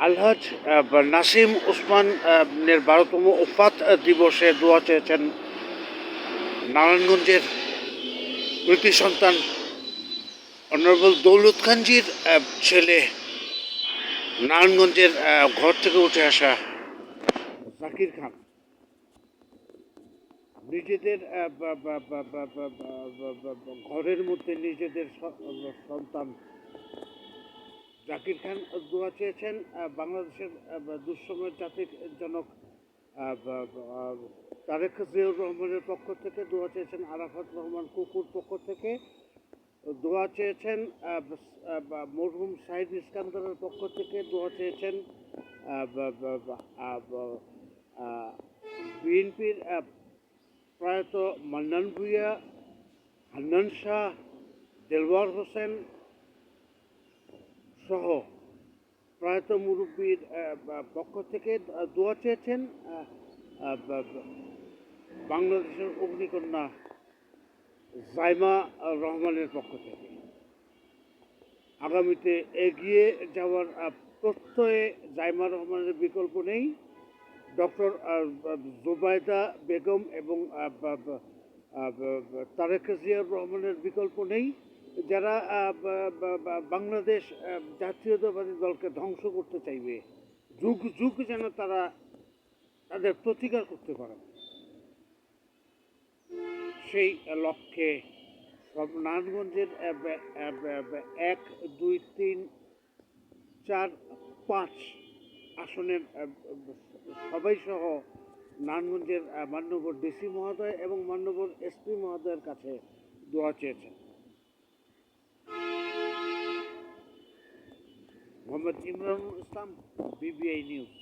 আলহাজ নাসিম ওসমান এর 12তম ওফাত দিবসে দোয়া চেয়েছেন নারায়ণগঞ্জের কৃতি সন্তান অনারেবল দৌলত খানজির ছেলে, নারায়ণগঞ্জের ঘর থেকে উঠে আসা জাকির খান। নিজেদের ঘরের মধ্যে নিজেদের সন্তান জাকির খান দোয়া চেয়েছেন বাংলাদেশের দুঃসময়ের জাতির জনক তারেক জিয়াউর রহমানের পক্ষ থেকে, দোয়া চেয়েছেন আরাফাত রহমান কুকুর পক্ষ থেকে, দোয়া চেয়েছেন মরহুম শাহিদ ইস্কান্দারের পক্ষ থেকে, দোয়া চেয়েছেন বিএনপির প্রয়াত মান্নান ভূঁইয়া, হান্নান শাহ, দেলওয়ার হোসেন সহ প্রয়াত মুরব্বীর পক্ষ থেকে, দোয়া চেয়েছেন বাংলাদেশের অগ্নিকন্যা জাইমা রহমানের পক্ষ থেকে। আগামীতে এগিয়ে যাওয়ার প্রত্যয়ে জাইমা রহমানের বিকল্প নেই, ডক্টর জোবায়দা বেগম এবং তারেক জিয়াউর রহমানের বিকল্প নেই, যারা বাংলাদেশ জাতীয়তাবাদী দলকে ধ্বংস করতে চাইবে, যুগ যুগ যেন তারা তাদের প্রতিকার করতে পারে। সেই লক্ষ্যে নারায়ণগঞ্জের 1, 2, 3, 4, 5 আসনের সবাই সহ নারায়ণগঞ্জের মান্যবর ডিসি মহোদয় এবং মান্যবর এসপি মহোদয়ের কাছে দোয়া চেয়েছেন। মোহাম্মদ ইমরানুল ইসলাম, বিবিআই নিউজ।